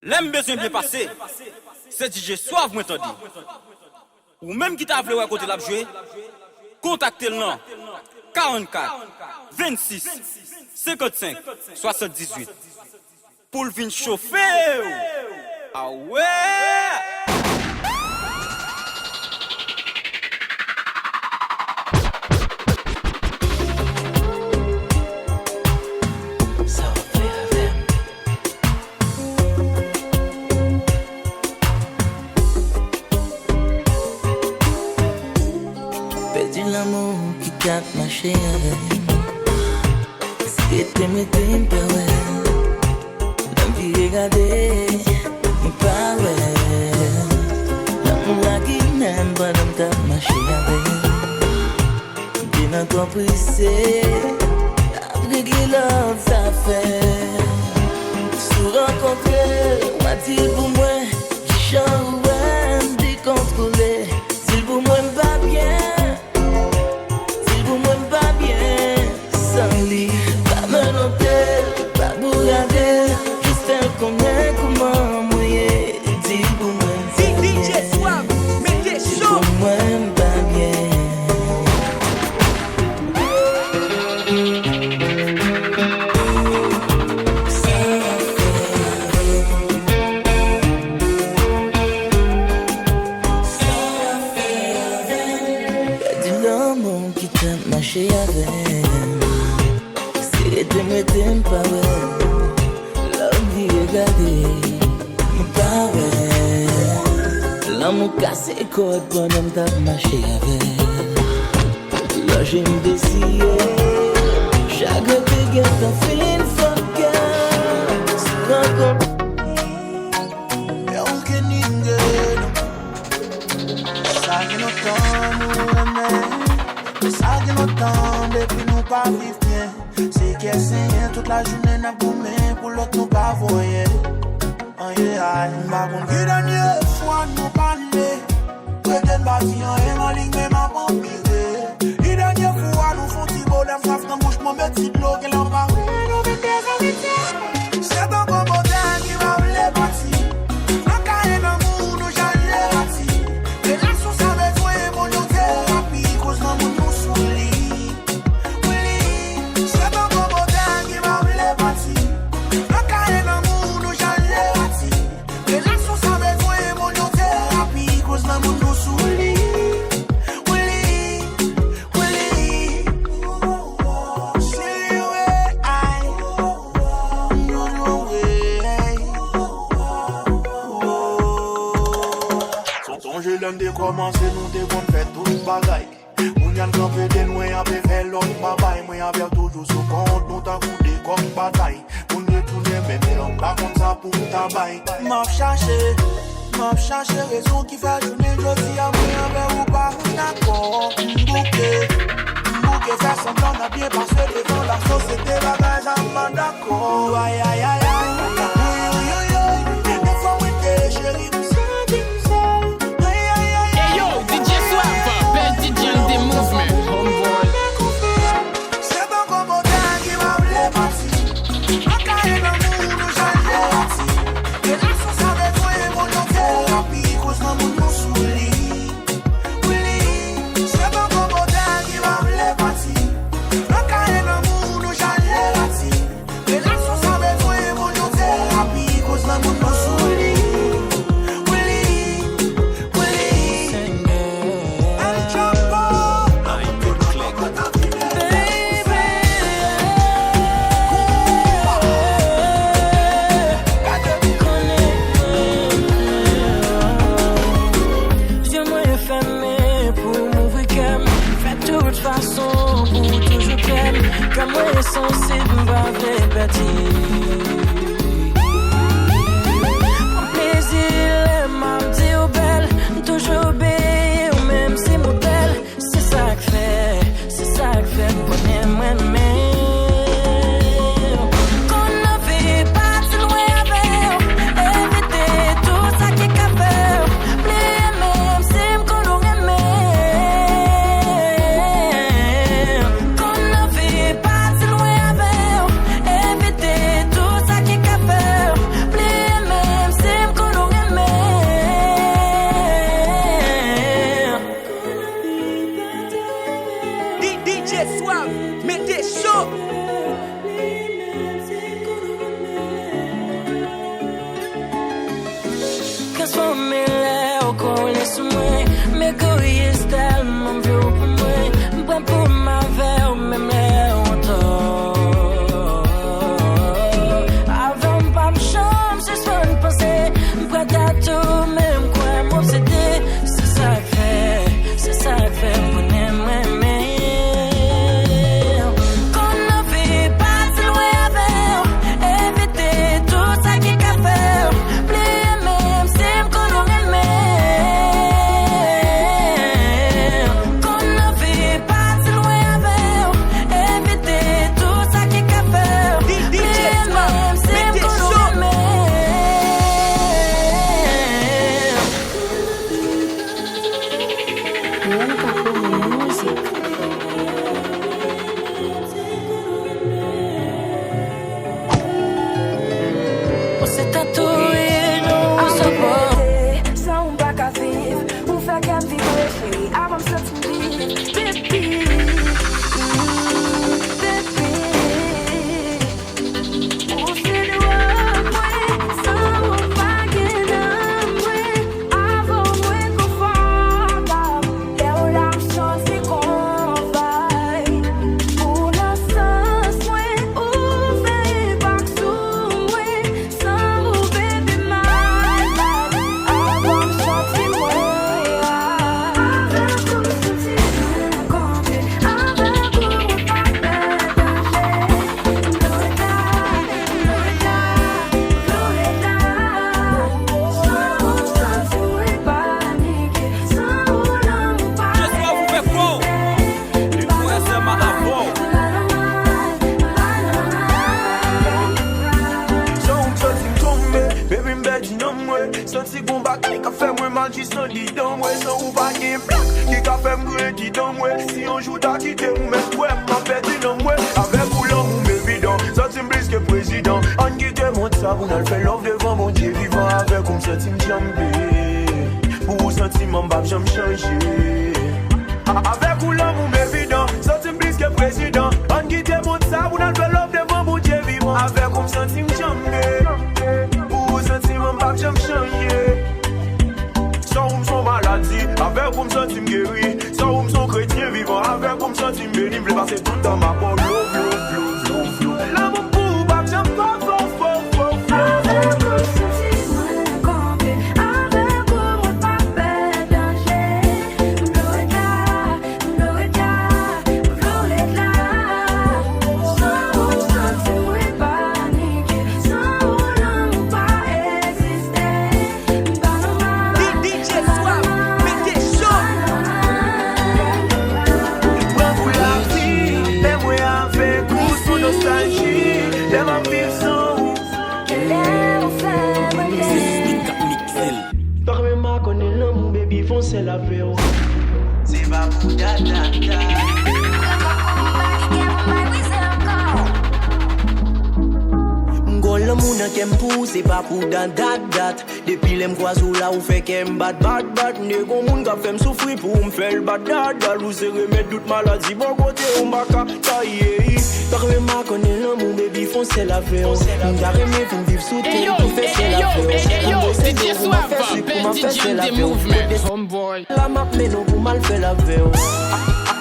L'aime besoin bien passé. C'est DJ Suave moi t'en dit. Ou même qui t'a voulu à côté la jouer, contactez le nom 44 26 55 78 pour le venir chauffer. Ah ouais! L'amour qui t'a marché avec c'était mes tempes, la vie regardée, mon pas l'amour qui n'aime pas l'homme t'a marché avec tu n'as compris c'est après que l'homme ça fait sous rencontrer m'a dit pour moi qui chante décontrôlé si pour moi pas bien pas me noter, pas regarder, juste un comment mouiller, dis pour moi. DJ Suave, mais t'es chaud. Pour moi, pas bien. Y'a du l'homme qui t'a marché avec. Me t'aime pas l'homme qui regardé me pas l'amour cassé code bonhomme t'a marché avec là j'ai me décidé chaque dégât t'en fait une fuck c'est encore y'a aucun n'ingé ça qui nous tombe ça qui nous tombe et puis nous pas vivre bien. C'est qu'elle sait toute la journée n'a gommé pour l'autre nous pas voyer. Oh yeah, ma bonne qui dernière fois nous parler. Peut-être bâtiment et en ligne même avant mirer. La dernière fois nous font petit bonhomme sauf dans bouche mon petit de l'eau qu'elle en parle. Nous mettez c'est un bon modèle qui va les bâtir. Un carré d'amour nous j'allais bâtir. Et là sous sa besoin mon thérapie cause dans mon nous souris. L'homme de commencer, nous devons faire tout le bagaille. On y a le campé de nous et avait fait l'autre bagaille. Moi, avait toujours sous compte, nous t'as coudé comme bataille. On y tourne, mais on pas comme ça pour tabaille. M'a cherché raison qui fait journée, je dis à moi, avec ou pas, d'accord. Bouquet, faire semblant n'a bien passé devant la société, bagage à ma d'accord. Aïe, aïe, aïe, aïe. Des fois, oui, t'es chérie. Everything sous moi. Mais courrier tellement vieux pour moi. M'prends pour ma verre, même les autres. Avant pas me chambre, c'est soit une pensée. M'prends à tout, même quoi m'obséder. C'est ça que fait, mon aimé.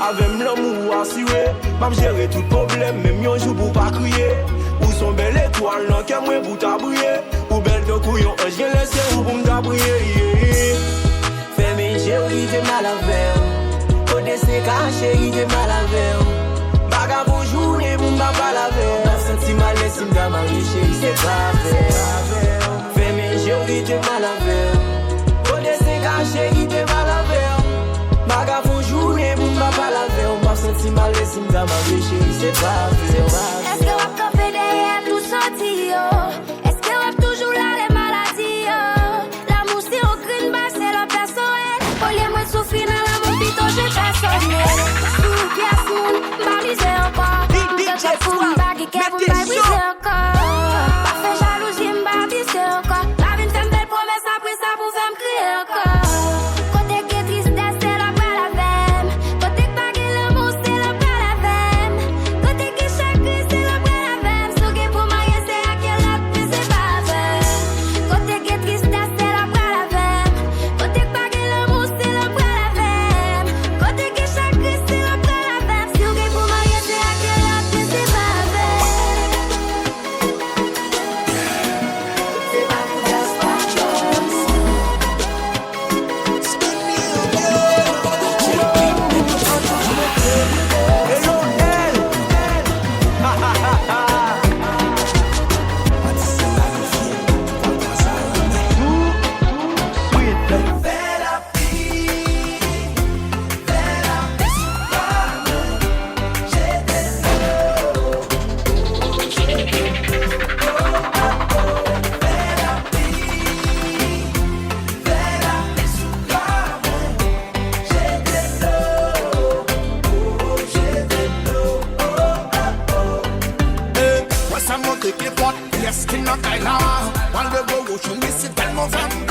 Avem l'amour assuré, m'a géré tout problème, même yon jour pour pas crier. Ou son belle étoile, non qu'à moi pour t'abrier. Ou belle de couillon, j'ai laissé ou pour m'abrier. Fais mes chéris, t'es mal à faire. Côté c'est caché, t'es mal à faire. Baga pour journée, pour m'baba la faire. N'a senti mal, laisse m'da marier, chérie, c'est pas faire. Fais mes chéris, t'es mal à faire. Côté c'est caché, t'es mal à faire. Baga pour journée, pour m'baba la faire. On m'a senti mal, laisse m'da marier, chérie, c'est pas faire. Est-ce que vous campez derrière tout sorti, yo? Est-ce que vous toujours là les maladies, yo? L'amour c'est au crime, bah c'est la personnelle. Au lieu moi souffrir dans l'amour, plutôt je personnel. Sous pièce moun, m'baliser encore. DJ Suave, mettez chaud. Pas fait jalousie, m'baliser encore. La vie fait belle promesse, après ça pour faire m'crier encore. Côté qui est tristesse, c'est la belle avem. Côté qui pas l'amour, c'est la belle avem. Côté qui cherche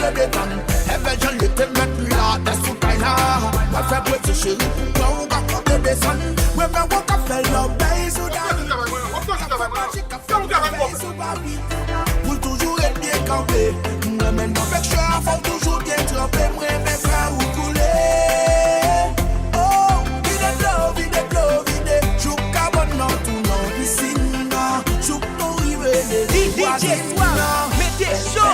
le détendre. Et ben je l'étais mettre là, des sous-tailles là. Ma fait petit chéri, toi on va compter descendre. Ouais, mais on va faire l'obéis ou pour toujours être bien campé. Moi maintenant fait que je faut toujours bien trempé. Moi mais pas où couler. Oh, vide, joue carbone dans tout non piscine. Joue pour river les DJ Suave, mettez chaud.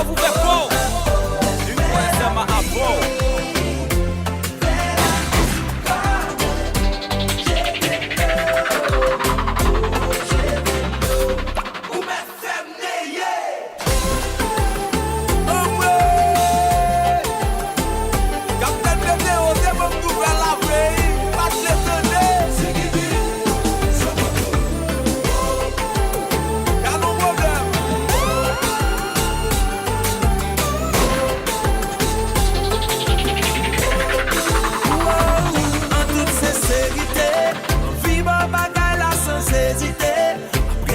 Vous faites quoi? Une fois ça m'a appris.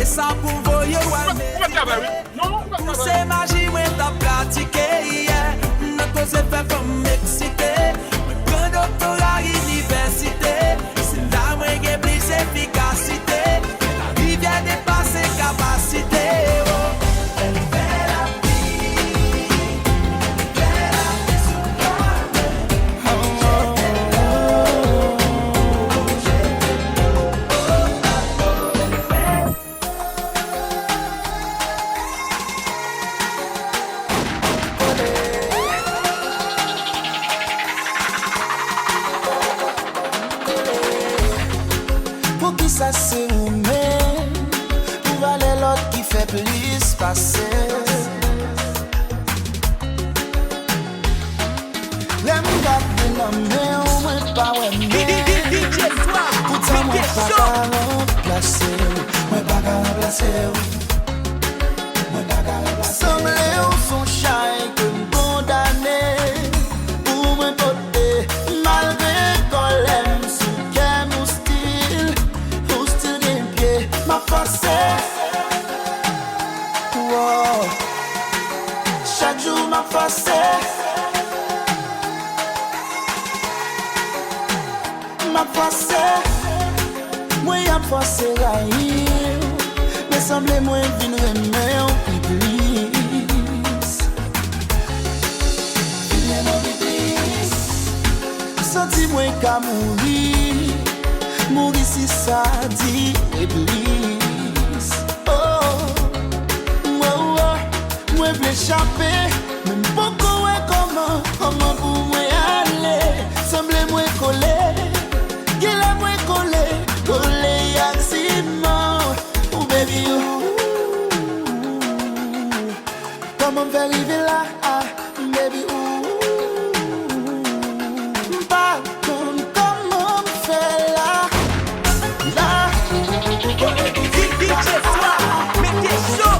Ça pour voyer c'est magie, ouais, t'as pratiqué hier. Notre cause est fait comme m'exciter. Grand doctorat université. C'est là, moi, qui plus efficacité. La rivière dépasse ses capacités. Elle fait la vie. Elle fait la vie sous ça c'est vous-même. Pour valer l'autre qui fait plus passer. L'aime garder la main, au moins pas ouais DJ Suave, pourtant moi pas qu'à remplacer. Moi pas qu'à remplacer. Moi pas qu'à remplacer. Semblé ou son chai que condamné. Pour moi porter malgré qu'on l'aime. Sous qu'elle mon style. Ma force wow. Chaque jour ma force ma force moi y'a forcé la île mais semblait moi vine remet en iblis senti moi qu'à mourir si ça dit iblis. Moi veux échapper, même beaucoup est comment pour moi aller. Semble moi coller, qu'il est moi coller accident. Oh baby, comment faire arriver là, baby, pas comment faire là. mettez chaud.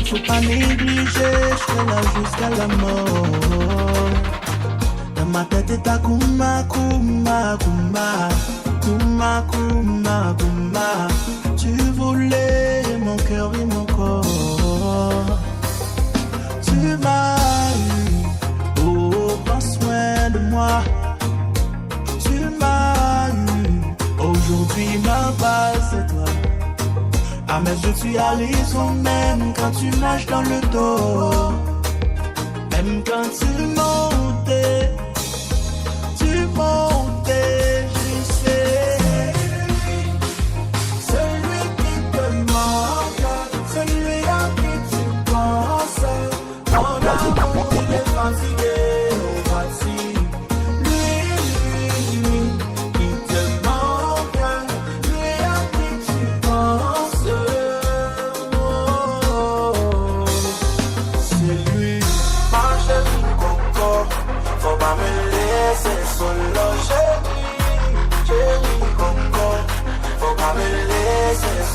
Faut pas négliger, je serai là jusqu'à la mort. Dans ma tête est ta kuma. Tu voulais mon cœur et mon corps. Tu m'as eu, oh prends soin de moi. Tu m'as eu, aujourd'hui ma base c'est toi. Ah mais je suis à raison même quand tu nages dans le dos. Même quand tu montais, je sais.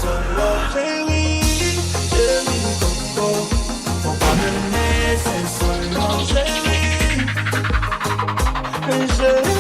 solo. Chérie, chérie, coco, faut pas me laisser solo. Chérie, chérie.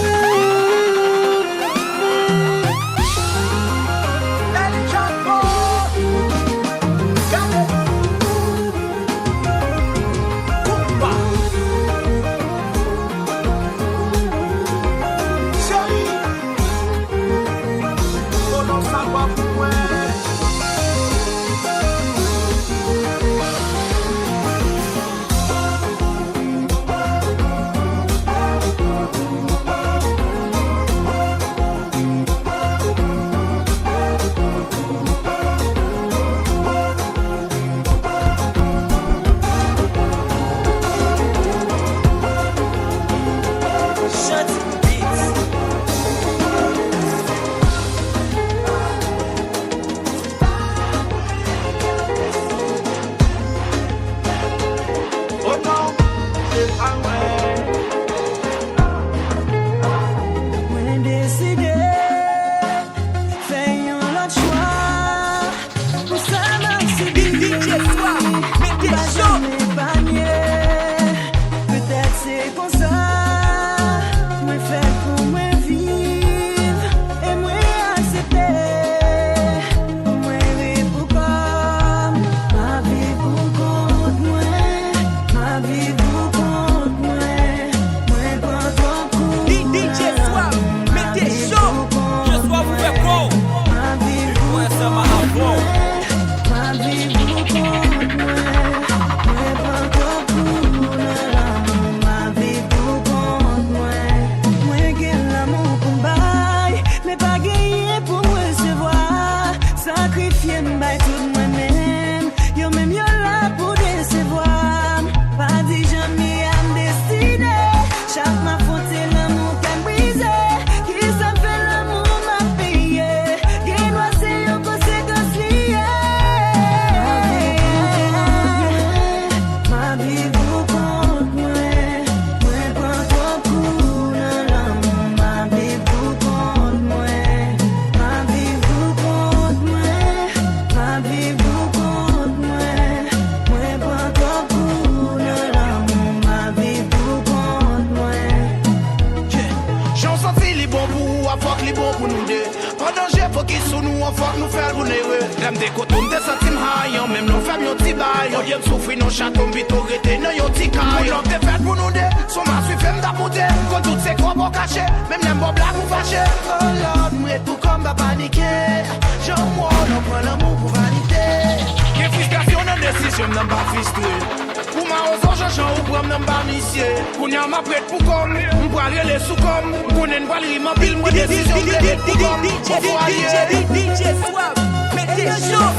DJ Suave, mettez chaud.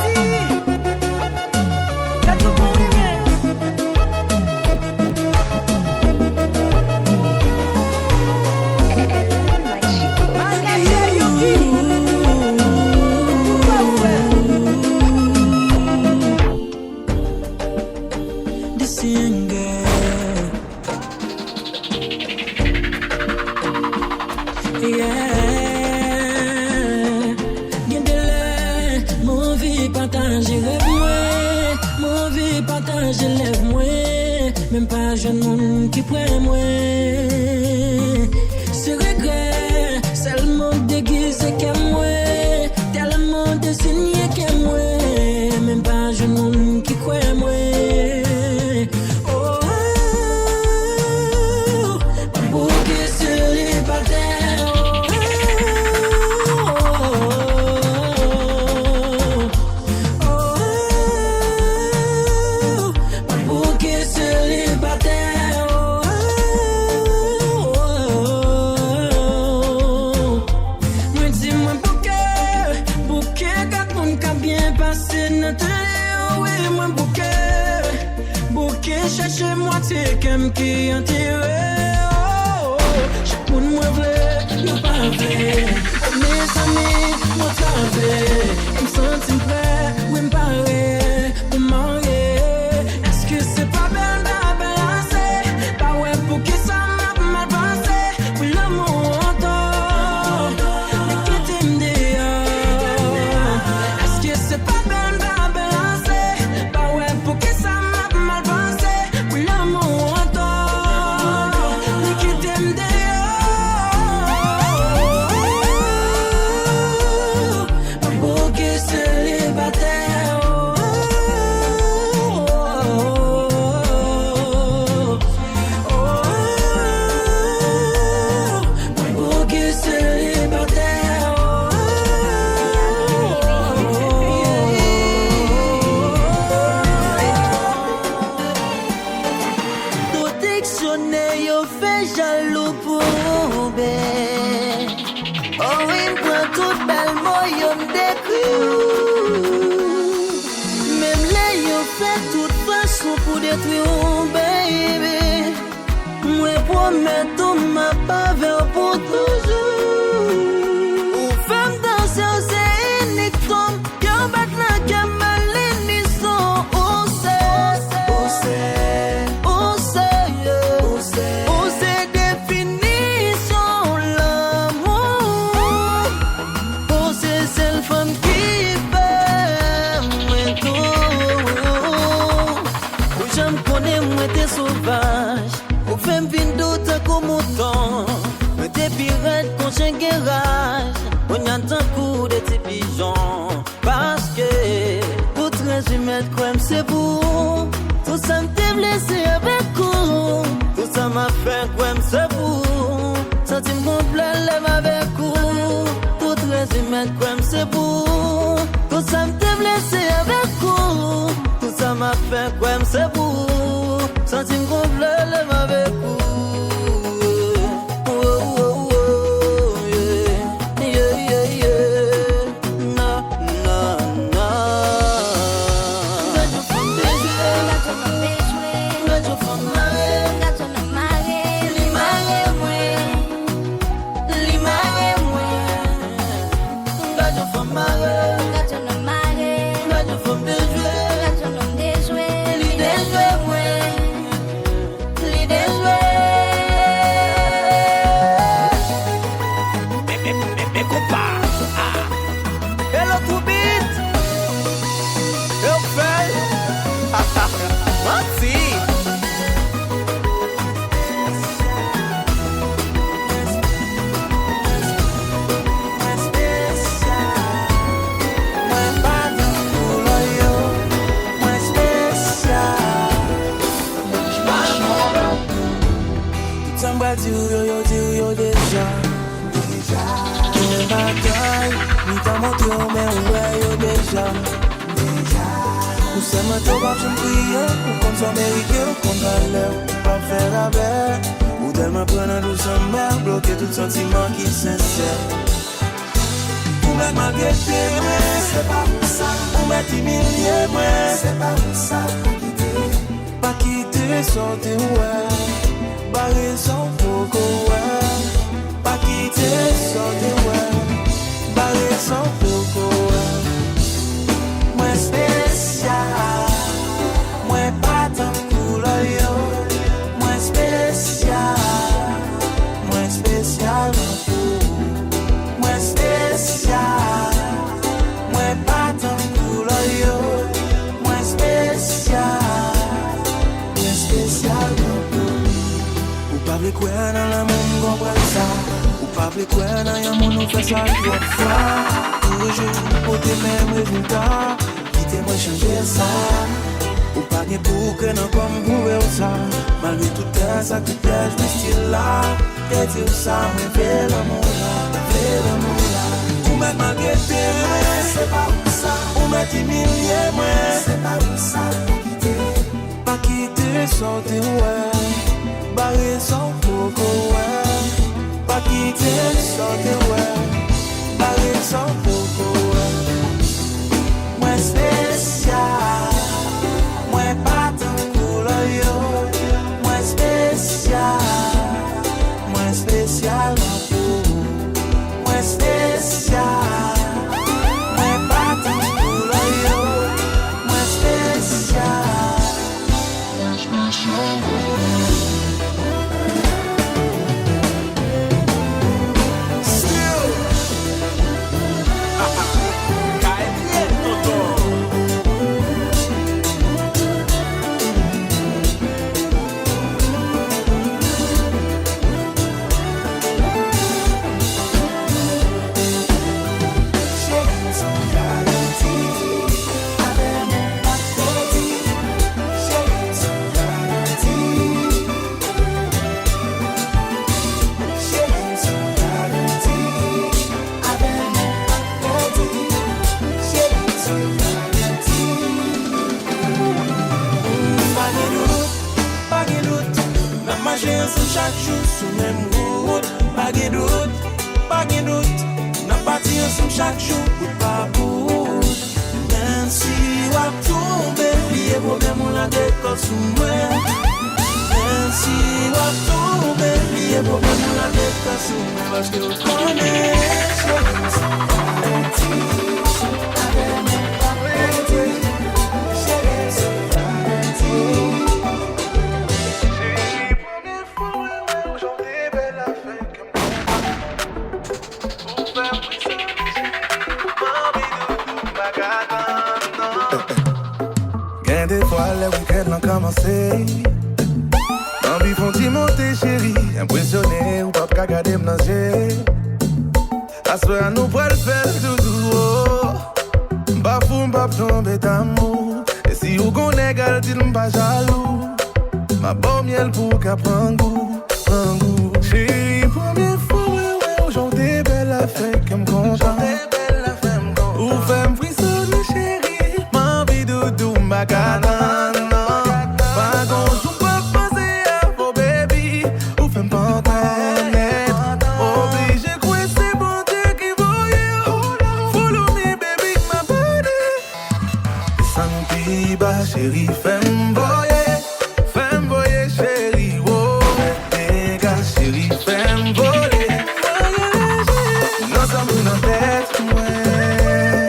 Même pas jeune monde qui prend moi. Ce regret, c'est le monde déguisé qu'aime moi. Tellement désigné qu'aime moi. Même pas jeune monde qui croit moi. Oh, pour qui se libère. Cherchez-moi, c'est comme qui enterré. Oh, chaque monde moi veut, nous pas vrai. Mes amis, moi travaille. Ils me sentent prêts, oui, me paraît. Pour marier, est-ce que c'est pas belle d'abalancer? Pas ouais, pour qui ça m'a mal passé? Pour l'amour en temps, les quitter me dehors. Est-ce que c'est tout pour détruire, baby. Moi promets tout ma pas vers pour toujours. Ou femme danser, c'est unique comme y'a batna qu'à malini son. Où c'est définition l'amour. Où c'est celle femme qui fait moi tout. Où j'aime connaître moi t'es sauvage. Ou femme vin d'autre comme autant. Mais t'es pirate qu'on chien garage. On y entend coup de tes pigeons. Parce que tout résumé comme c'est vous. Tout ça m't'a blessé avec vous. Tout ça m'a fait comme c'est vous. Sentime complet lève avec vous. Tout résumé comme c'est vous. Tout ça m't'a blessé avec vous. Tout ça m'a fait comme c'est vous. Sentime complet lève avec vous. Yo déjà. Une bataille, ni ta monté au mais ouais yo déjà. Ou c'est ma toi pas me prier, ou comme ça mérité, ou comme ça l'air, pas faire la belle. Ou tellement prendre douceur mer, bloquer tout sentiment qui sincère. Ou mettre ma guette, c'est pas pour ça. Ou mettre humilié, c'est pas pour ça. Pas quitter, sortir, ouais. Barrer sans beaucoup, ouais. Pas quitter, sortir, ouais. Barrer sans beaucoup, ouais. Moi spécial, moi pas tant couleur, yo. Moi spécial, moi spécial, moi spécial, moi pas tant couleur, yo. Moi spécial, moi spécial. Ou pas plus quoi dans la monde comprend ça. Ou pas plus quoi dans y'a monde nous fait ça l'autre fois. Toujours pour tes mêmes résultats. Quittez-moi changer ça. Ou pas ni pour que non comme vous ça. Malgré tout ça que piège le style là. Et dire ça, mais fais l'amour là. Fais l'amour là. Ou mettre ma guette, c'est pas pour ça. Ou mettre humilié, c'est pas pour ça. Pas quitter, sortir, ouais. Barrer sans beaucoup, ouais. Pas quitter, sortir, ouais. Barrer sans beaucoup, ouais. Moi spécial, moi pas tant couleur, yo. Moi spécial, moi spécial, moi spécial, moi pas tant couleur, yo. Moi spécial, moi spécial. Chaque jour sous même route, pas de doute, pas de doute. N'a parti ensemble chaque jour pour pas bout. Même si on tombe, lié problème on la décolle sous moi. Même si on tombe, lié problème on la décolle sous moi. Parce que on connaît Des fois les week-ends ont commencé. Envie font-ils monter chérie. Impressionné ou pas qu'à garder m'nager. À ce moment nous pourrons le faire doudou. M'pas fou m'pas tomber d'amour. Et si vous connaissez gal dit m'pas jaloux. Ma bonne miel pour qu'à prendre goût. Chérie première fois ouais aujourd'hui belle affaire qui me content. Ou fait m'frissonner chérie. M'envie doudou m'bagana. Chérie, femme boyer, chérie, oh, dégage, chérie, femme boyer. Non, ça me dans tête, ouais,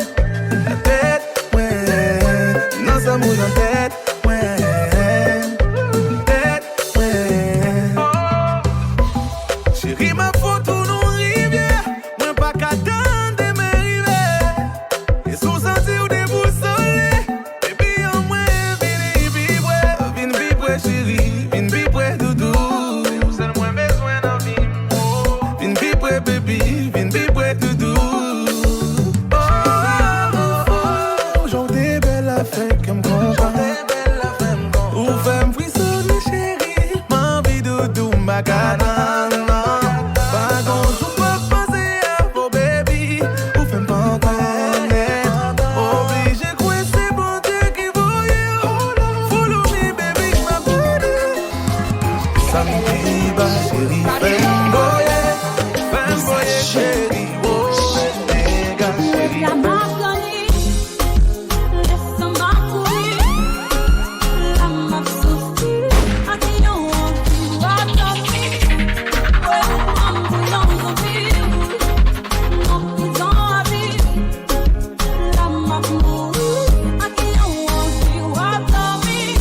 la tête, ouais. Non, ça me dans tête, ouais, Chérie, ma photo nous rivière, moi pas qu'à attendre mes rivets. Et sous senti ou déboussolé. Chérie, vin vibrer doudou. C'est le moins besoin d'en vivre. Vin vibrer baby, vin vibrer doudou. Aujourd'hui belle affaire qui me content. Ou fait m'frissonner chérie. M'envie doudou m'bagana. Pas grand jour pas penser à vos baby. Ou fait m'pantaner. Obligé quoi c'est bon Dieu qui voyait. Follow me baby. Samedi ba chérie, femme boyer, chérie, oh, dégage chérie. La margoni, laisse-moi courir. La m'a souffri, à qui on va dormir. Ouais, en bouillant au ville, en prison à vie. La m'a mouru, à qui on va dormir.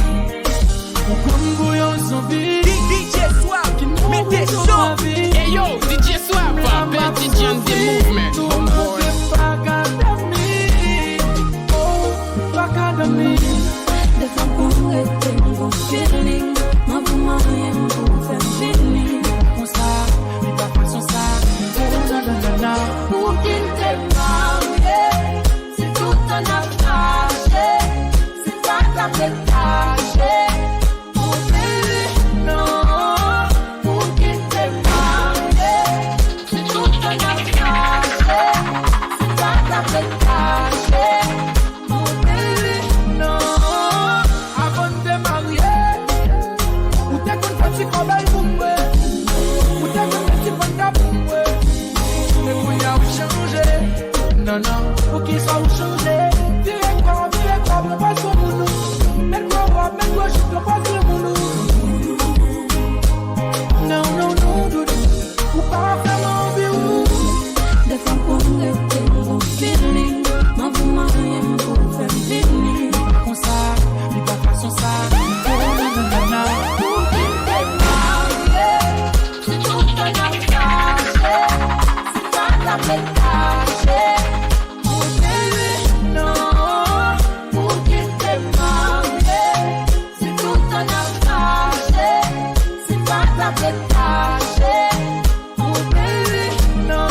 Comme bouillon sans vie. DJ Suave, mettez chaud. Hey yo, DJ Suave, best DJ on the movement. Homeboy. Des fois qu'on était bon feeling, ma vous marier pour faire feeling. On ça, mais pas façon ça. Pour qu'il t'ait marié, c'est tout un attaché. C'est ça ta fait caché. Pour bébé, non. Pour qu'il t'ait marié, c'est tout un attaché. C'est ça ta fait caché. Pour bébé, non. Avant de marier, ou t'es qu'on fait si qu'on baille pour moi, ou t'es qu'on fait si qu'on tape pour moi. Mais pour y avoir changé, non, pour qu'il soit changé. Viens quoi, mais pas sur mon nous. Mais quoi, je te passe sur mon nous. Non, doudou, ou pas faire l'envie. Des fois qu'on était bon feeling, ma vous marier pour faire feeling. On ça, mais pas façon ça. Pour qu'il t'ait marié, c'est tout un attaché. C'est ça ta fait caché. Pour bébé, non. Pour qu'il t'ait marié, c'est tout un attaché. C'est ça ta fait caché. Pour bébé, non.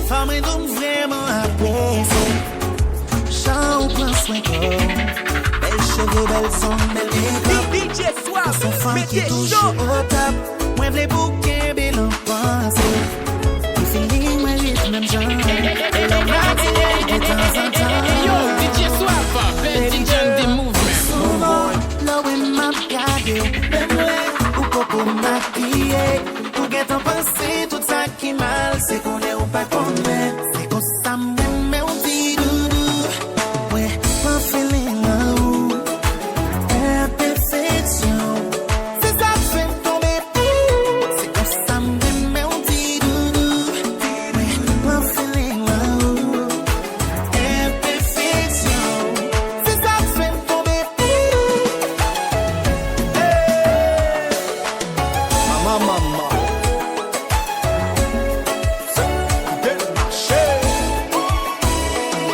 Femme et donc vraiment apprécié. Chant ou plan soin comme belle cheveux, belle son, belle make-up. DJ Suave, son fan qui mettez touche chaud. au top. Moi v'lais bouquet, belle en pensée. Le feeling, moi rythme, même genre. Et l'on va tirer de temps en temps. Hey yo, DJ Suave, Betty John the movement. Souvent, là où il m'a regardé, ou coco maquillé. Pour qu'elle t'en pense, tout ça qui mal, c'est qu'on est ou pas qu'on est. C'est qu'on s'amène, mais on dit doudou. Ouais, pas feeling là où imperfection. C'est ça qui fait tomber. C'est qu'on s'amène, mais on dit doudou. Ouais, pas feeling là où imperfection. C'est ça qui fait tomber. Maman.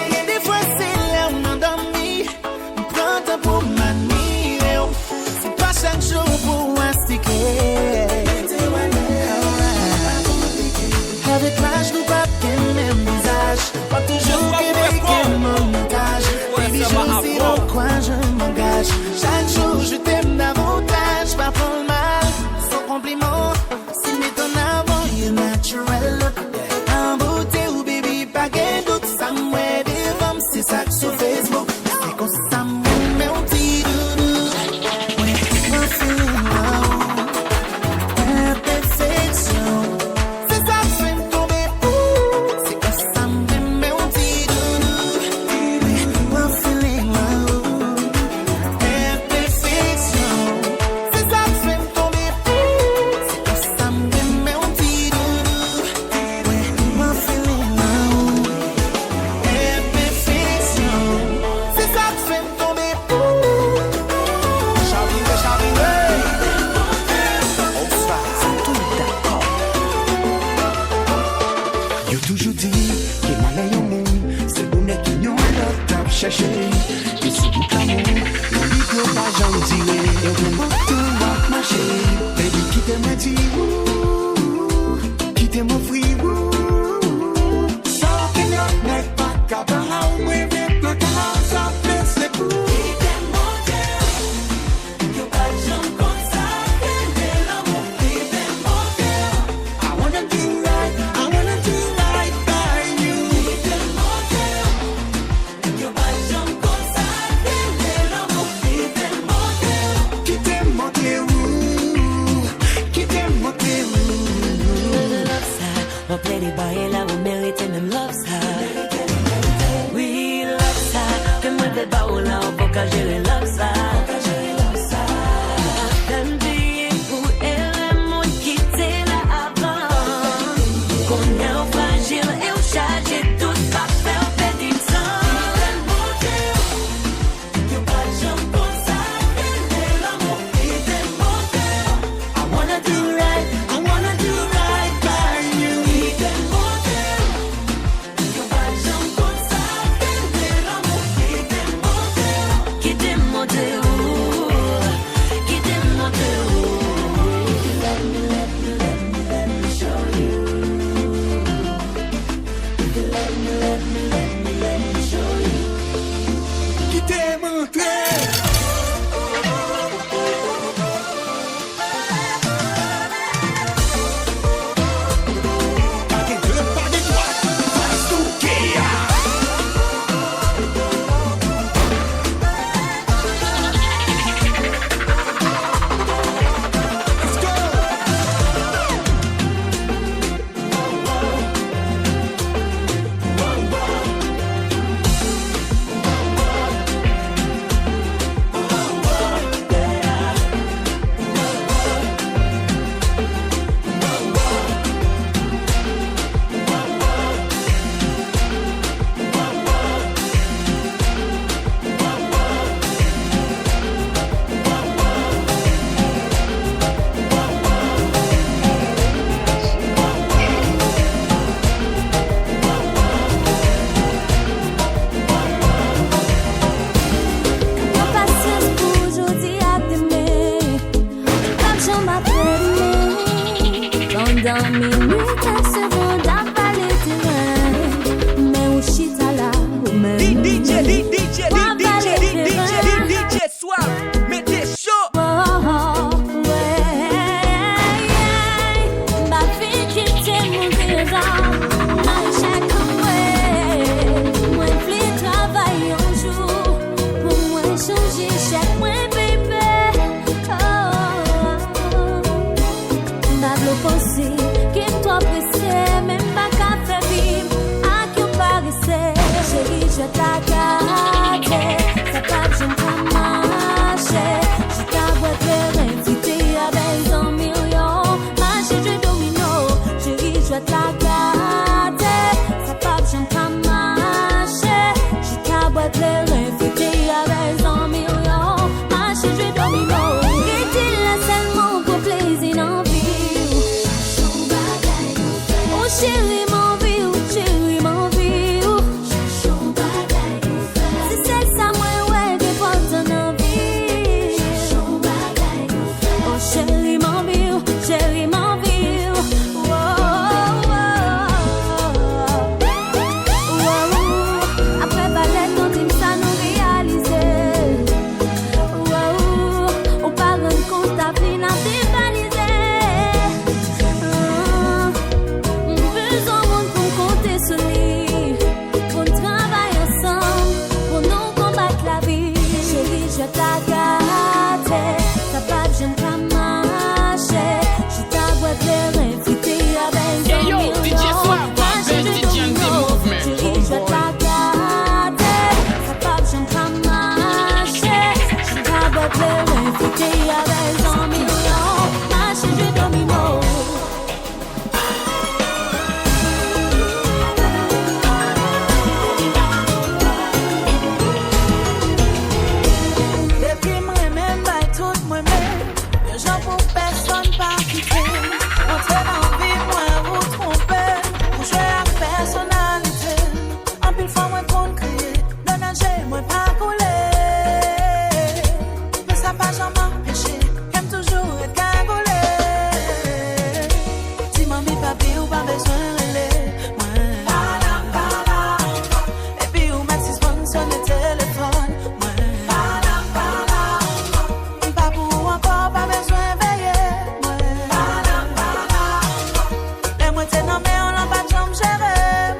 Et des fois c'est là où m'endormi, prends temps pour m'admirer. C'est pas chaque jour pour astiquer. Avec l'âge nous pas le même visage, pas toujours que mon montage. Baby je sais dans quoi je m'engage. Chaque jour je t'aime davantage, pas pour le mal, sans compliment. Si met ton avant, you're natural. En beauté ou baby, pas gain doute, ça m'aide des femmes, c'est ça que sur Facebook. C'est qu'on s'amène, mais on dit doudou. Ouais, on feeling now. Imperfection. C'est ça que fait me tomber. C'est qu'on s'amène, mais on dit doudou. Ouais, on feeling now. Imperfection. C'est ça que fait me tomber. C'est qu'on s'amène, mais on dit doudou. Ouais, on feeling now. Imperfection. C'est ça que fait me tomber. Yo toujours dit que malheur au monde, c'est bonheur qui nous a cherché. Et si tout l'amour, on dit que pas j'en dirai. Et on va tout marcher. Baby, quittez-moi dit, quittez-moi free. Sortez notre nec, pas cabana, ou moi avec le canard, ça blesse les coups. I wanna do right by you. Quittez-moi tes Love side, on play the boy là, on mérite même love side. Oui, love side, fais-moi des baoula là, on peut qu'à gérer love side. T'aimes payer pour elle, mon quitter là avant. Qu'on est fragile et on charge tout, pas faire perdre du temps. I wanna do right by you. Quitter mon Dieu, quitter mon Dieu. Let me show you. Let me show you. Quittez-moi je ta garder. Ça pas que je me marcher. Si ta boîte verre invité avec un million. Marcher je domino. Chérie, je ta garder. Ça pas que je me marcher. Si ta boîte verre invité avec un million. Marcher je domino. Est-il là seulement pour plaisir en vie? Oh chérie, mon vie, chérie, mon vie. C'est celle ça moi ouais qui porte en vie. Oh chérie, mon vie, chérie, mon vie. Oh, oh, oh. Après ballet, on dit ça nous réaliser. Oh, oh. On parle de compte à fin à dévaliser. Besoin monde pour compter sur lui. Pour travailler ensemble, pour nous combattre la vie. Chérie, je ta garder. Ça pas que j'aime pas marcher. Je ta boîte verre invité avec un Hey yo, million. DJ Suave, Marcher best de DJ in the domino. movement. Chérie, je ta garder. Ça pas que j'aime pas marcher. Je ta boîte verre invité avec un million. Marcher de domino. Depuis moi-même, by tout moi-même, les gens pour personne pas quitter. Entrer dans la vie, moi, vous tromper. Pour jouer à personnalité. En pile fois, moi, qu'on crier. Dans nager, moi, pas couler. Mais ça pas jamais empêché. J'aime toujours être cagoulé. Si mamie, papi, ou pas besoin de relais. Et puis, ou maxi sponsor le téléphone. Pas pour encore, pas besoin de veiller. Les moitiés non, mais on l'a pas de jambe gérée.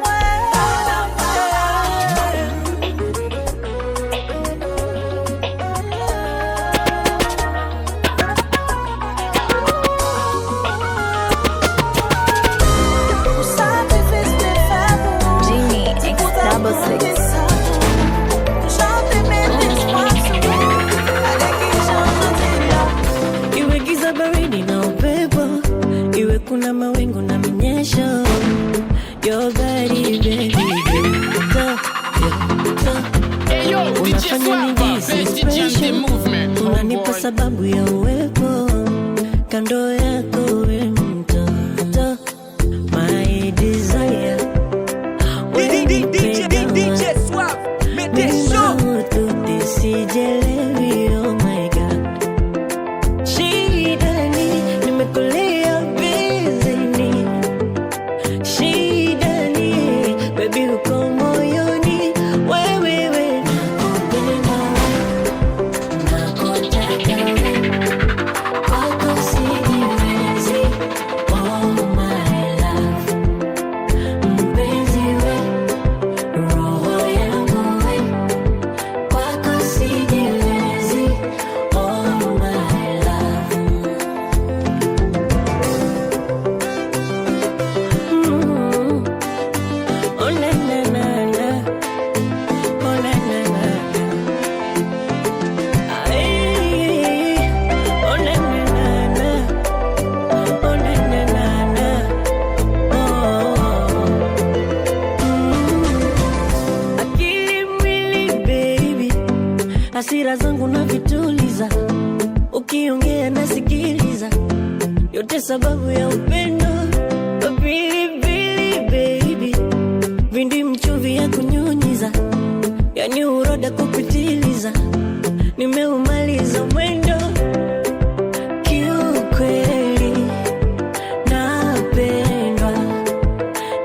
Pour sacrifice de faire pour Jimmy X double six. Iwe giza baridi na upepo, iwe kuna mawingu na minyesho. Your body, baby, Hey yo, DJ unafanya Suave, nijihisi best DJ in the special. movement. Unanipa sababu ya uwepo kando yako we mtoto, my desire. DJ Suave, mettez chaud. Sijelewi, oh my God. Shida ni nimekulia bizini. Shida ni baby uko moyoni. Wewe nakupenda, nakutaka wewe. Kwako sijiwezi, oh my love. Mpenzi we, roho yangu we. Kwako sijiwezi, oh my love. Oh na na na na, oh na na na na. Ay, oh na na na na, oh na na na na. Akili mwili baby, hasira zangu na vituliza, ukiongea nasikiliza, yote sababu ya upendo. Pilipili baby, vindi mchuvi ya kunyunyiza, yani uroda kupitiliza, nimeumaliza mwendo. Kiukweli napendwa,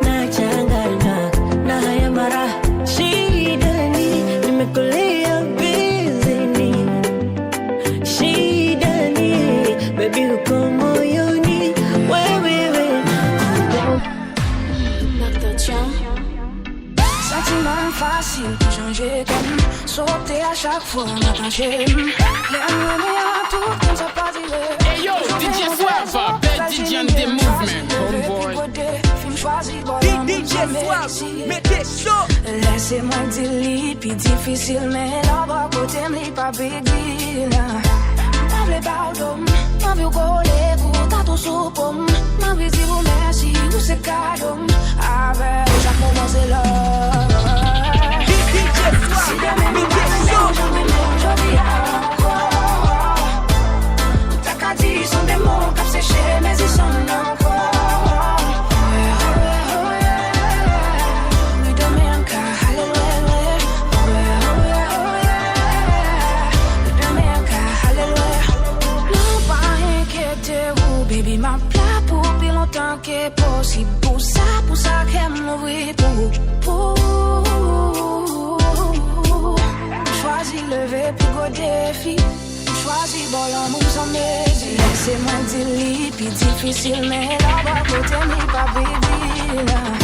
nachanganywa na haya mara. Shida ni nimekulia bizini. Shida ni baby uko moyoni. Wewe Sentiment facile pour changer comme sauter à chaque fois matin j'aime. L'aime à tout comme ça pas dire. Hey yo, DJ Suave, best DJ in the movement. DJ Suave, mettez chaud. Laissez-moi dire, puis difficile, mais là-bas, côté, m'li pas bégil. M'avez pardon, m'avez collé, t'as tout sous pomme. M'avez dit vous merci, vous c'est cadeau. Avec chaque moment, c'est là. Si demain, nous pas jamais aujourd'hui encore. T'as qu'à dire, ils sont des mots qui séché, mais ils sont encore. Baby, ma plat pour plus longtemps que possible. Pour ça qu'elle m'ouvre pour. Choisis lever plus gros défi. Choisis bon l'amour sans mesure. Laissez-moi dire, puis difficile, mais là-bas, côté, m'y pas baby.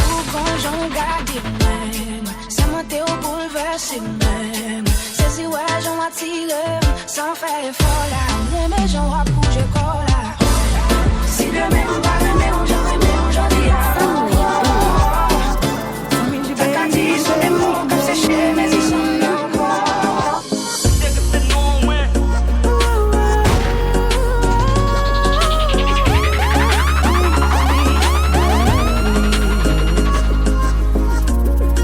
Ou quand j'en garde même, c'est monter au bouleversé même. C'est si ouais, j'en attire, sans faire effort là. Mais j'en vois bouger corps là. Si demain on va aimer, aujourd'hui t'as qu'à dire, ils sont des mots comme séchés, mais ils sont encore.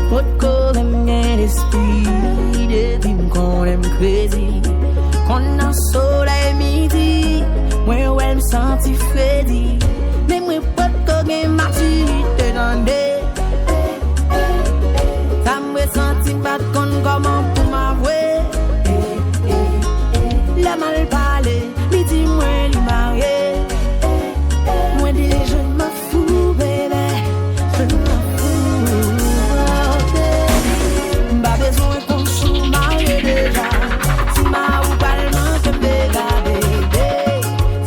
Votre aime bien l'esprit, depuis qu'on aime crazy. Qu'on a soleil midi, moi ouais me senti Freddy. Mais moi pas de gain maturité dans des. Ça me senti pas comment pour m'avouer. La mal parlé, lui dit moi lui marié. Moi dis je m'en fous bébé, je m'en fous. Pas besoin qu'on se marie déjà. Si ma ou pas le manque de bébé,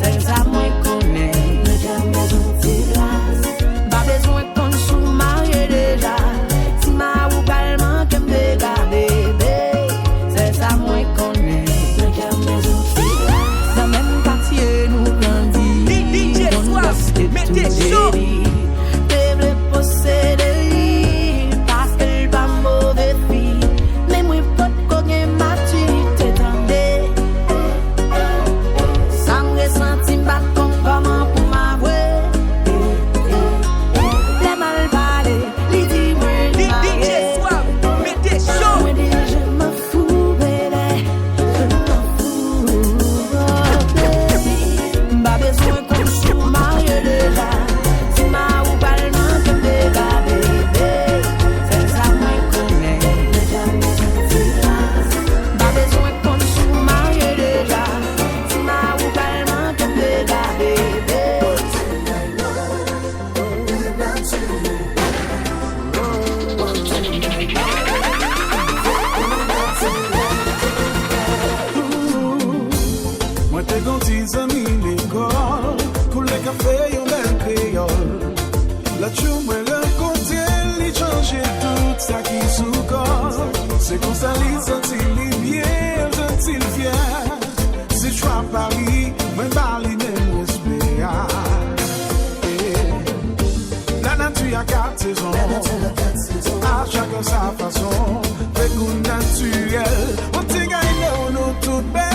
c'est ça moi connais. Mais j'aime les outils glaces. Pas besoin qu'on se marie déjà. Si ma ou pas le manque de bébé, c'est ça moi connais. Mais j'aime les outils glaces. Dans même quartier nous grandit. DJ Suave, mettez chaud. Devle posséder parce qu'elle pas mauvais fille. Mais moi pas de gain maturité tendez. Ça me ressenti pas comment pour m'avouer. Les mal parlé, les dit moi DJ Suave, mettez chaud. moi dis je m'en fous bébé, je m'en fous. Pas besoin qu'on se marie déjà. Si ma ou pas le manque de bébé, c'est ça moi connais. Pas besoin qu'on se marie déjà. Si ma ou pas le manque de bébé. Moi t'es gentil amis l'école, pour les cafés yon bel créole. La chou moi rencontré, li changé tout ça qui sous corps. C'est comme ça li senti li bien, gentil fier. C'est choix Paris, moi bali même respect. La nature a quatre saisons, à chacun sa façon. Fait qu'on naturel, on t'y gagne on nous tout belle.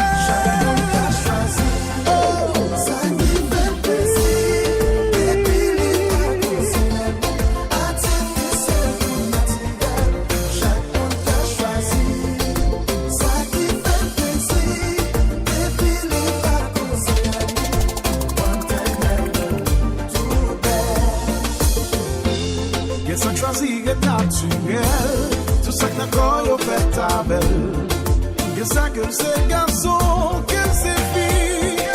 Sans choisir est naturel. Tout ça que d'accord yo fait ta belle. Que ça que c'est garçon, que c'est fille.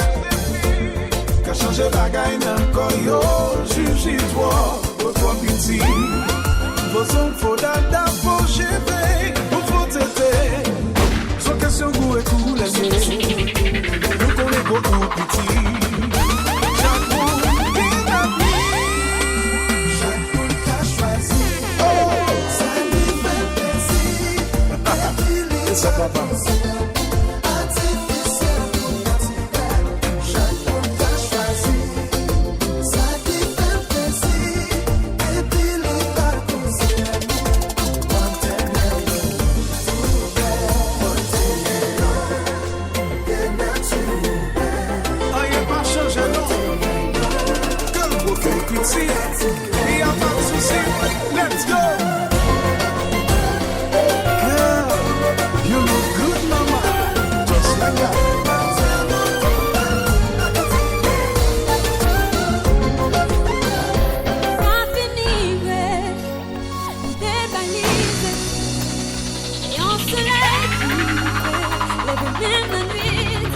Qu'a changé bagaille nan koyo, juge toi, pour toi petit. Vos hommes faut dada, faut gérer, faut téter. Sans question goût et couleur, nous connaissons beaucoup petit. Ça papa. balisé. Et on se lève, lève même la nuit.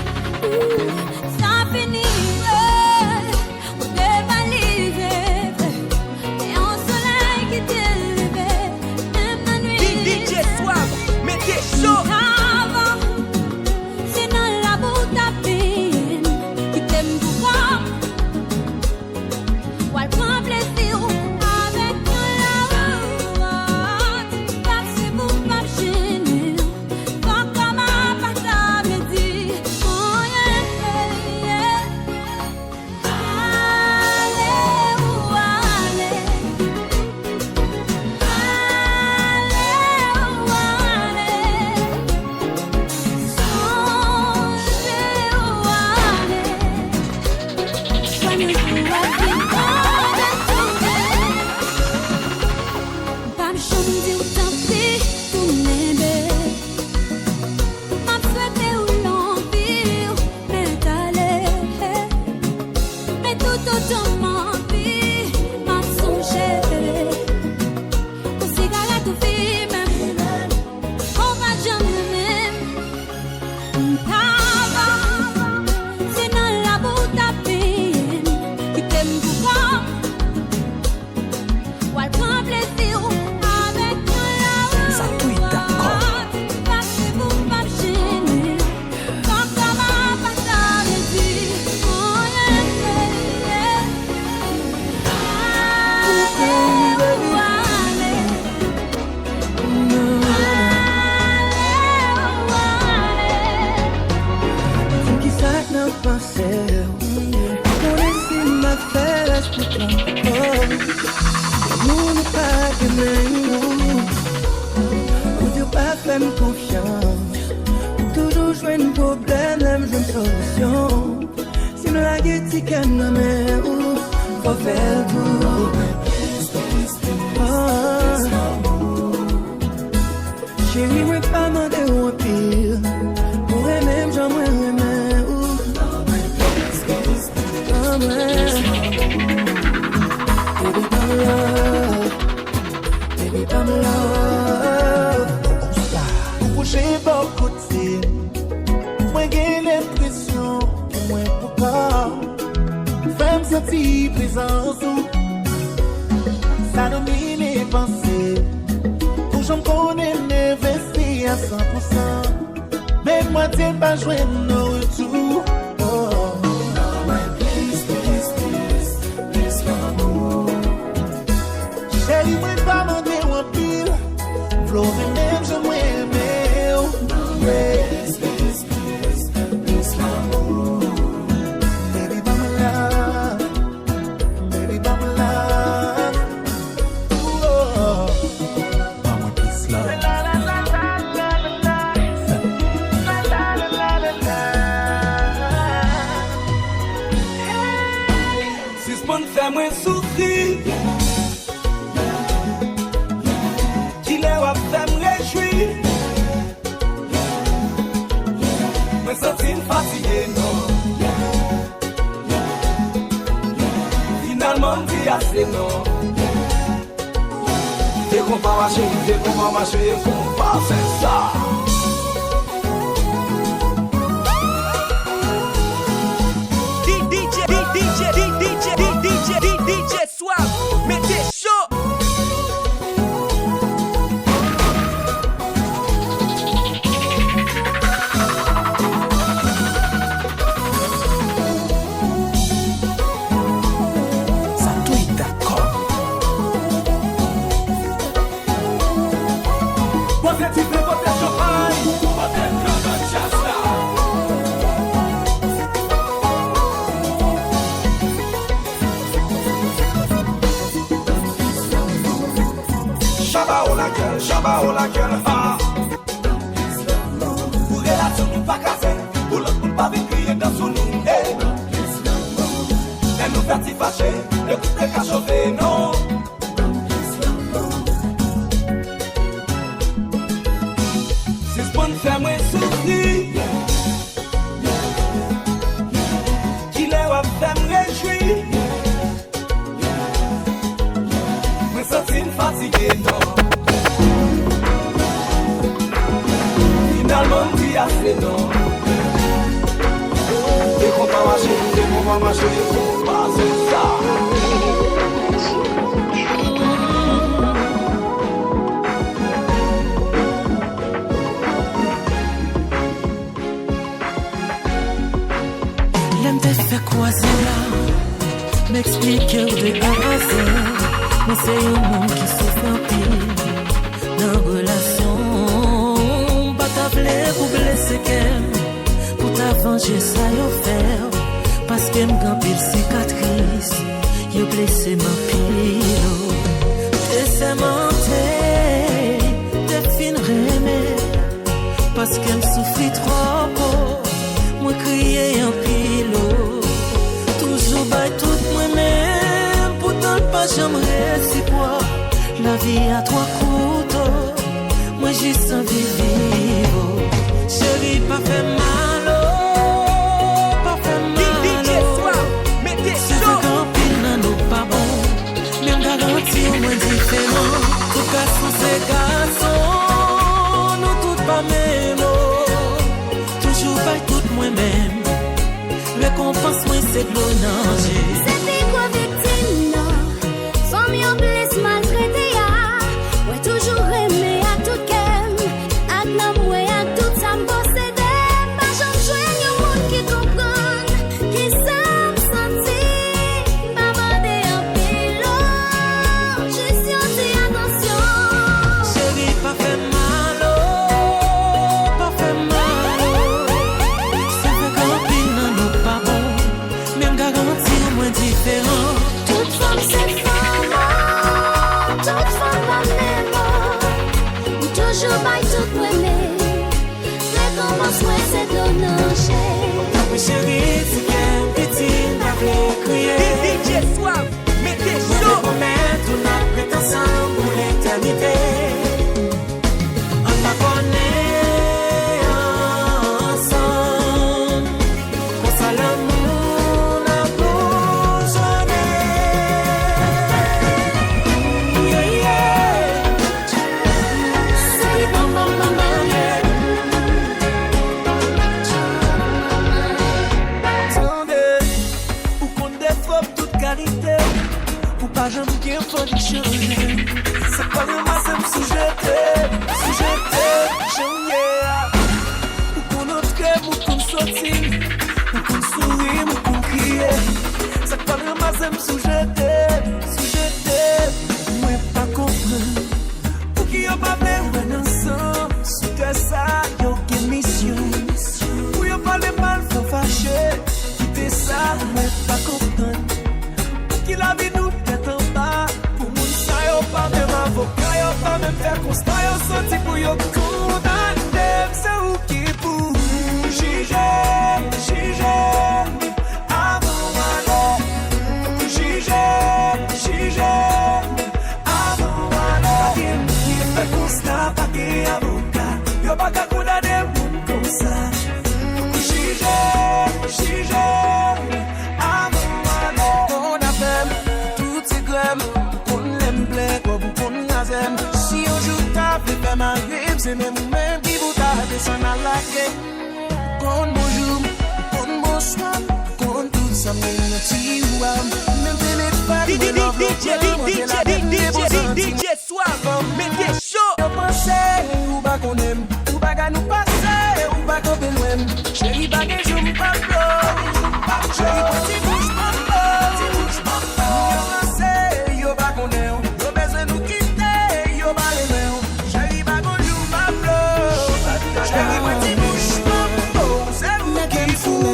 Ça finit, on dévalise. Et on se lève qui t'est levé, même la nuit. DJ Suave, mettez chaud. Avant, c'est dans la boute à peine qui t'aime beaucoup. Ou elle prend plaisir avec la route. Parce que vous pas gêner. Quand comme un pata me dit, oh yeah, yeah. Allez, ou allez. Allez, ou allez. Songez ou allez. Soignez-vous avec pas me chanter ou tant pis, tout n'est belle. M'a souhaité ou l'envie, mais t'allais. Mais tout autant m'envie, m'a songé. Qu'on cigarette ou film, on va jamais même. C'est dans la boute à peine qui t'aime beaucoup. Ou elle prend plaisir avec la route. Ça tweet d'accord. Parce que vous pas me gêner. Quand comme un pata me dit, oh yeah, yeah. Allez, ou allez. Allez, ou allez. Qui ça n'a pas fait? On essaie de me faire expliquer. Nous ne pas que nous. Pour Dieu pas faire confiance. Toujours jouer un problème, même jouer une solution. Si nous la guetti qu'elle n'a mais où faut faire tout. Chérie, moi pas demander un pire. Pour même j'aimerais aimer où. Baby, come love. Pour bouger beaucoup de filles, moi j'ai l'impression que moi pourquoi femme sentir présence ou ça domine les pensées. Pour j'en connais m'investir à 100%. Mais moi t'es pas joué nos retours. Chérie, moi pas demander un pile. Flow même je m'aime. Baby, by my love. Baby, by my love. Oh, by my peace, love. Si ce monde fait moins souffrir, qu'il est à faire me réjouir. Me sentir fatigué, non. Finalement, dit assez, non. Dès qu'on va marcher, qu'on va faire ça. DJ Suave, mettez chaud. Ça tweet d'accord. Positif, votre champagne. Votre chasta. Chaba ou la gueule, ah. Pour relation nous pas casser, pour l'autre nous pas crier dans son nous, eh. Elle nous fait fâcher, le couple est chauffé, non. Si ce bon fait moins souffrir, qu'il est à faire me réjouir. Me sentir fatigué, non. cassé non. Des compas marcher, des moments marcher, des compas, c'est ça. L'aime te fait quoi c'est là? M'expliquer où de A à Z. Mais c'est un monde qui souffre en pile. Dans relation, pas t'appeler pour blesser qu'elle. Pour ta venger, ça y'a faire. Parce qu'elle m'a pile cicatrice. Y'a blessé ma pile. T'es sémenté, t'es fin remé. Parce qu'elle souffrit trop. Moi crier en pile. Toujours bail tout moi-même. Pourtant pas j'aimerais si quoi. La vie à trois couteaux. Moi juste envie vivre. Chérie pas fait mal. Pas fait mal. DJ Suave, mettez Si tu campines dans nos pas bon. Même garantie au moins différent. Tout garçon c'est garçon. Nous toutes pas même. Toujours pas tout moi-même. Récompense moi c'est de l'onanger. C'était quoi victime, non? Sans mieux blesse maltraité, ya. Ouais, toujours aimé à tout qu'aime. À l'amour et à tout ça m'possédé. Pas j'en joigne au monde qui comprenne. Qui s'aime sentir. Pas bandé en pilo. Juste y attention. Chérie, pas fait mal, pas fait mal. C'est vrai qu'en pile, non, nous pas bon. Même garantie, au moins différent. Toute femme c'est femme. Toute femme pas même. Toujours pas tout moi-même. Récompense moi c'est de l'onanger. Mais chérie, tu viens petit, n'a rien crié. DJ Suave, mettez Moi, chaud. je promets, tout notre prête ensemble pour l'éternité. On va connaître ensemble. Pour ça, l'amour n'a pas sonné. Yeah, yeah. Say, bam, bam, bam, bam, yeah. Attendez, pour qu'on développe toute qualité, pour pas jamais qu'il faut changer. C'est pas le masse me sujeter, jamais. Pour qu'on entre, pour qu'on sortir, pour qu'on sourit, pour qu'on crie. C'est pas le masse me sujeter. Moi pas comprendre, pour qui y'a pas bien ensemble, sous que ça y'a aucune mission. Pour y'a pas les mal, faut fâcher. Quitter ça, moi pas comprendre. Pour qui la vie nous tête en bas. Pour moun ça y'a pas même avocat, y'a pas même faire constat, y'a sorti pour y'a condamné. C'est où qui pour juger. Avant alors, juger. Avant alors, il fait constat, pas qu'il avocat. Y'a pas qu'à condamner moun comme ça. Juger. Avant alors, on a fait toutes ces grèves. Pour qu'on l'aime blé, pour qu'on l'azème. Si on joue ta fait faire ma grippe, c'est même vous-même qui vous t'a descendu à la gueule. Qu'on bonjour, qu'on bonsoir, qu'on tout ça, mais notre ouam. Même téléphone, DJ Suave, mettez chaud. Yo pense, ou pas qu'on aime, ou pas qu'à nous passer, ou pas qu'on peut nous aimer. Chérie, pas que je m'pas pas. Chérie, petit bouge pas. Yo pense, yo pas qu'on aime, yo besoin nous quitter, yo pas les mêmes. Chérie, pas qu'on joue ma blow. Chérie, petit bouge pas. C'est vous qui fout.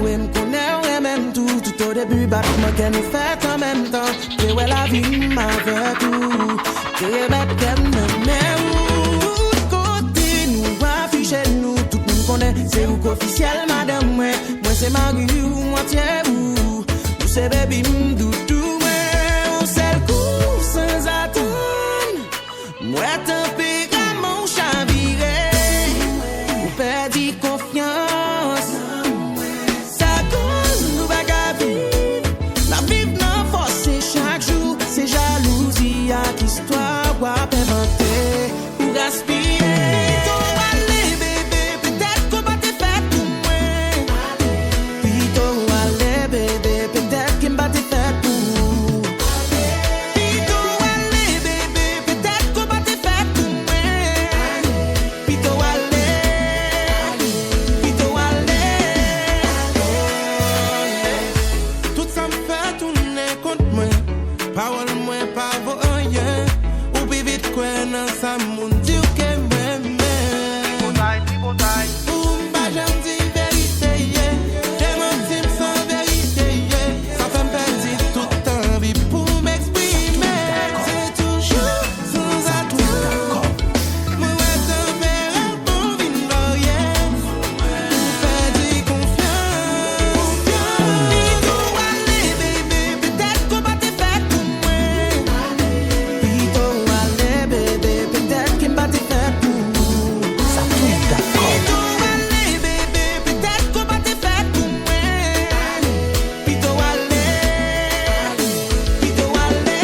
Ouais, m'connais, ouais, même tout au début, battement qu'elle nous fait en même temps. Et ouais, la vie m'avait tout. Et bête qu'elle m'aimait où. Côté nous, afficher nous, tout le monde connaît. C'est où qu'officiel, madame, moi c'est Marie ou moitié vous. Vous c'est baby m'doudou, on c'est le coup sans attendre. Moi tempérament chaviré. Ou perdu confiance. Ça cause nous bagarre vivre. La vie n'a forcé chaque jour. C'est jalousie à qui histoire. femme, mon Dieu, que même. Pour m'pas j'aime dire vérité, des mentimes sans vérité, ça fait me perdre tout le temps, vie pour m'exprimer. C'est toujours sans attendre. Moi, est un père, un bon vin laurier, pour perdre confiance. Puis tout aller, bébé, peut-être qu'on va te faire pour moi. Puis tout aller, bébé, peut-être qu'il va te faire pour moi. Ça tout d'accord. Puis tout aller, bébé, peut-être qu'on va te faire pour moi. Puis tout aller, puis tout aller.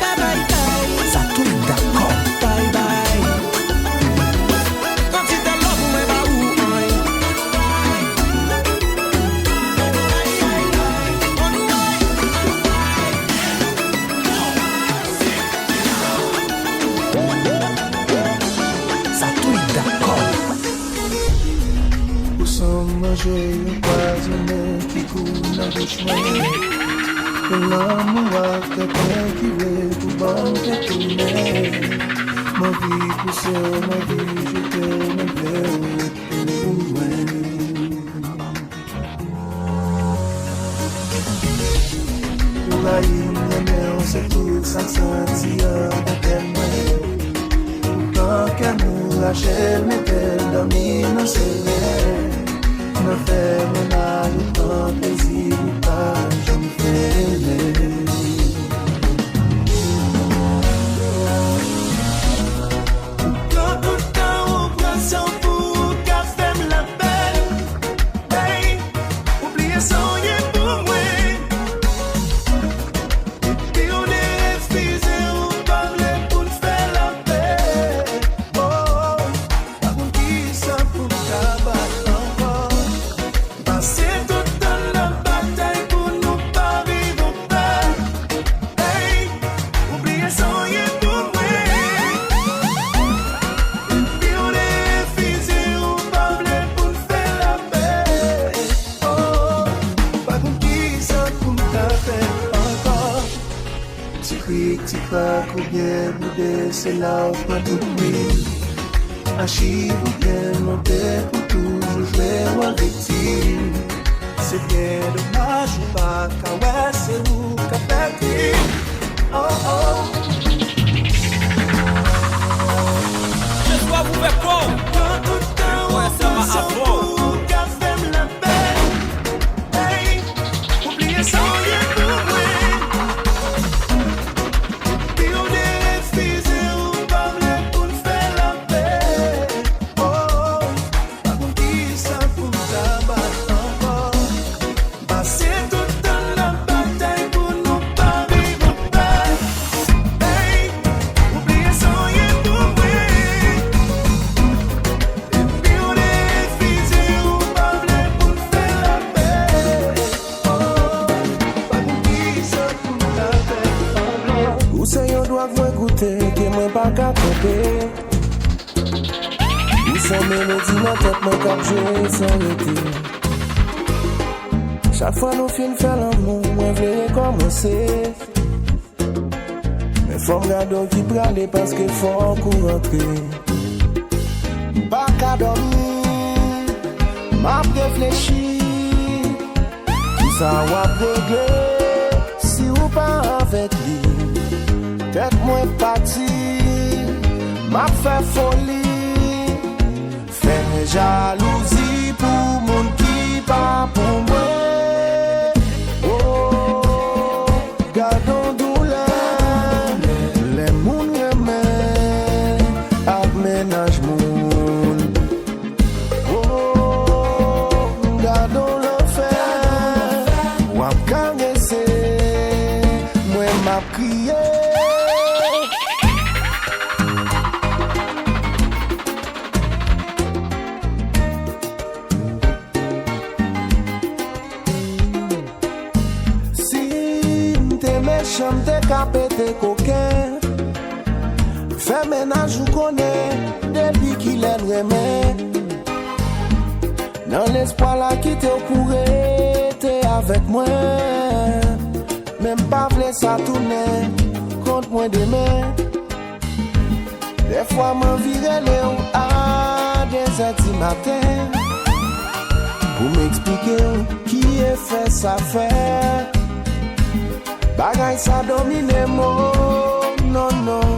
Bye bye bye. Ça tout d'accord. Bye bye. Quand tu t'as l'homme, mais va où, hein? Ça tout d'accord. Ou sans manger un poisonné qui coule dans le chemin. Que l'amour a quelqu'un qui veut pour banquer tourner. Ma vie poussée, ma vie jetée, ma vie pour loin. La ligne, on sait tout ça sentir de témoin. Tant qu'à nous lâcher, mettez dormir dans ses rêves. Me fait ménage, tant plaisir, pas je me fais aimer. Quand tout le temps on prend son pour qu'à faire la belle. Hey, oubliez son yé pour moi. Puis on est refusé, on parle pour faire la paix. Oh, par contre qui ça pour tabac encore. Passer tout le temps la bataille pour nous pas vivre en paix. Hey, oubliez son yé pour moi. Puis on est refusé, on parle pour faire la paix. Oh, par contre qui ça pour taper encore. Petit cric, petit crac ou bien boudé, c'est là où pas tout bruit. Archive ou bien monté pour toujours jouer ou avec tir. C'est bien dommage ou pas, car ouais, c'est vous qui fait crier. Oh oh. Je dois vous faire quoi? Quand tout le temps Ouais, on ça m'a prend son avant. pour qu'à faire la paix. Hey, oubliez son yé pour moi. Puis on est refusé, on parle pour faire la paix. Oh, par contre qui ça pour tabac encore. Passer tout le temps la bataille pour nous pas vivre en paix. Hey, oubliez son yé pour moi. Puis on est refusé, on parle pour faire la paix. Oh, par contre qui ça pour tabac encore. Ou se yo doit vous goûter, que moi pas qu'à tromper. Ou son mélodie dans tête, moi qu'à jouer sans arrêter. Chaque fois nous fin faire l'amour, moi v'lais recommencer. Mais faut m'garder qui prale parce que faut qu'on rentre. Pas qu'à dormir, m'a réfléchi. Tout ça va régler si ou pas avec lui. Tête moins parti, m'a fait folie. Fait jalousie pour mon qui pas pour moi. Oh, gardons douleur, les moun remè, aménage moun. Oh, gardons l'enfer, wap caresser, moi m'a crié. Chambre de capete coquin. Fais ménage ou connaît depuis qu'il est remet. Dans l'espoir là qui te pourrait te avec moi. Même pas vle ça tourner contre moi demain. Des fois m'en vire Léo à 2h du matin pour m'expliquer qui est fait ça fait. Bagay ça domine moi, non non.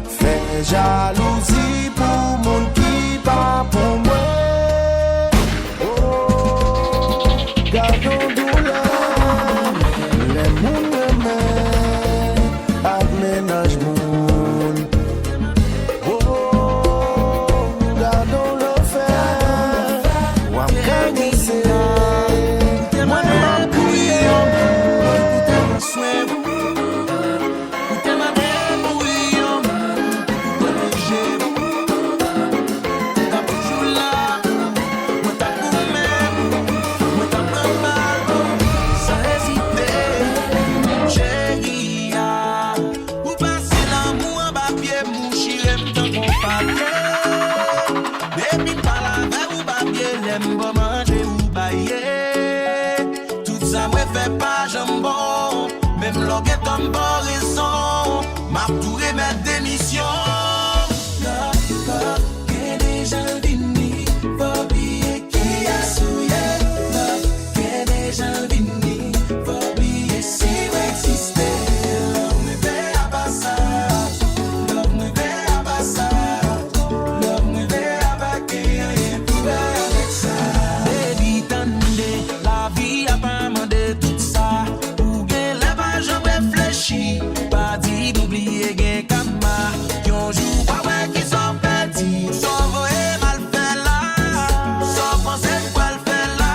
Fait jalousie pour mon qui pas pour moi. Oh, gardons douleur, les moun remè, aménage moun. Oh, gardons le fer, ou à gagner c'est moi m'a crié. Même l'orgue est en bon raison, m'a pour remettre démission. Pas dit d'oublier gen kama. Yon jou pas ouais qui sont petits. Sans voyer mal fait là. Sans penser quoi le fait là.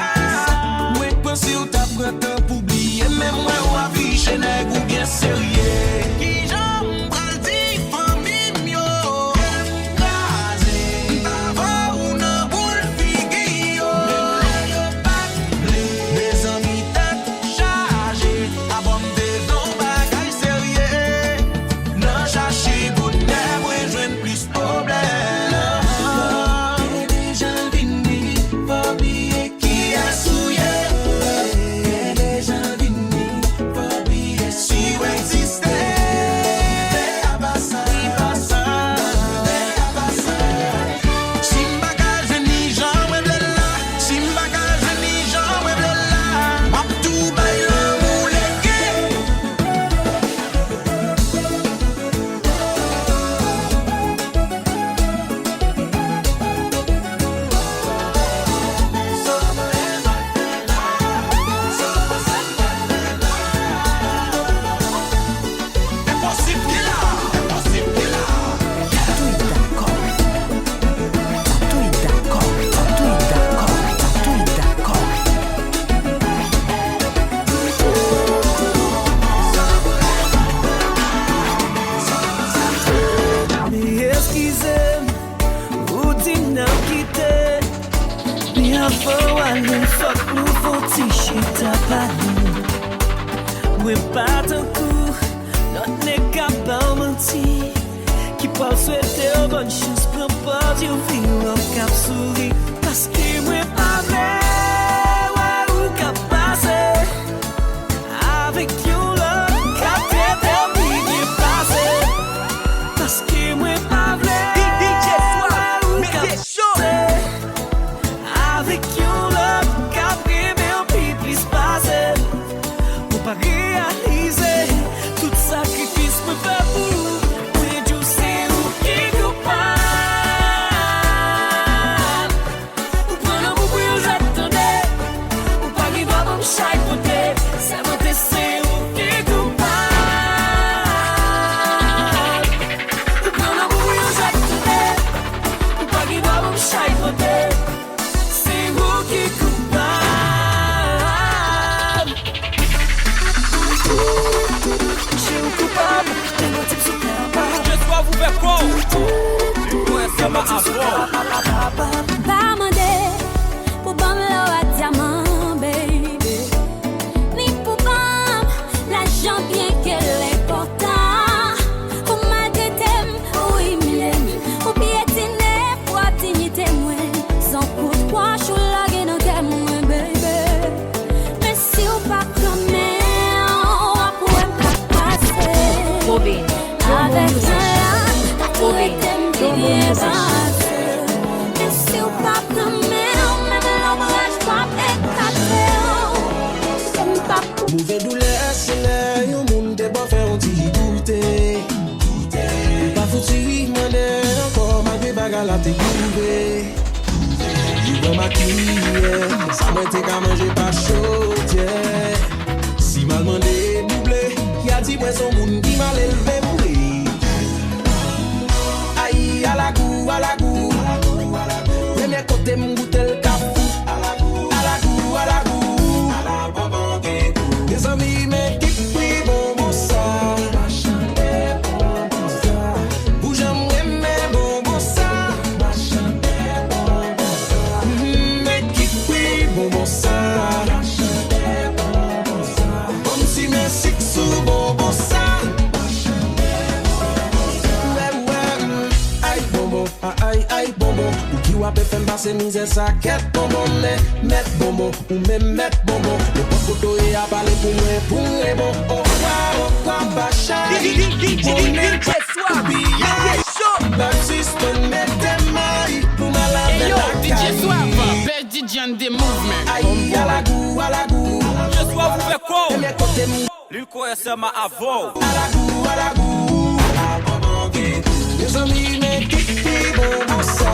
Moi penser ou t'as pris temps pour oublier. Mais moi ou a vie chez nèg ou bien sérieux. Qui j'en pral di famille mio. Krasé. Avant ou nan boule figure. Même les pas les amis tête chargé. Avant de pas ton coup, notre n'est capable de mentir. Qui peut souhaiter une bonne chance, prends pas du vivre au cap souris. Parce que moi pas vrai, ouais, ou cap passer. Avec you, là, cap déterminé passer. Parce que moi pas vrai, DJ Suave, ou mais cap t'es chaud. Avec you, là, cap privé, puis passer. Pour pas réaliser tout sacrifice me fait pour. Pas mandé pour bam à diamant, baby. Ni pour bam l'argent bien qu'elle est important. Pour ma détem, oui, m'aime. Pour piétiner, pour dignité, moi. Sans coup de poing, je suis là, dans tes mains, baby. Mais dans ma cuillère. Ça m'a été qu'à manger pas chaud, si mal mandé doublé, y'a dit moi son monde qui m'a élevé moulé. Aïe, à la goût, à la goût. Premier côté m'goûte le capou. À la goût, à la goût, à la goût. À la bonbon qui goût. Mes amis, mais qui prie bonbon ça. Bonbon ça, comme si mes six sous bonbon ça. Aïe bonbon, aïe bonbon. Ou qui ou a fait passer misère ça quête bonbon, mettre bonbon ou même mettre bonbon. Le pot photo et a parlé pour moi bon. Oh quoi bacha, bonnet Suave, système mettez maille pour ma Hey yo, DJ Suave, best DJ and the movement. Aïe à la goût, à la goût. Je sois vous fait quoi? L'île quoi c'est ma avant. À la goût, à la goût. Les amis, mais qui bonbon ça.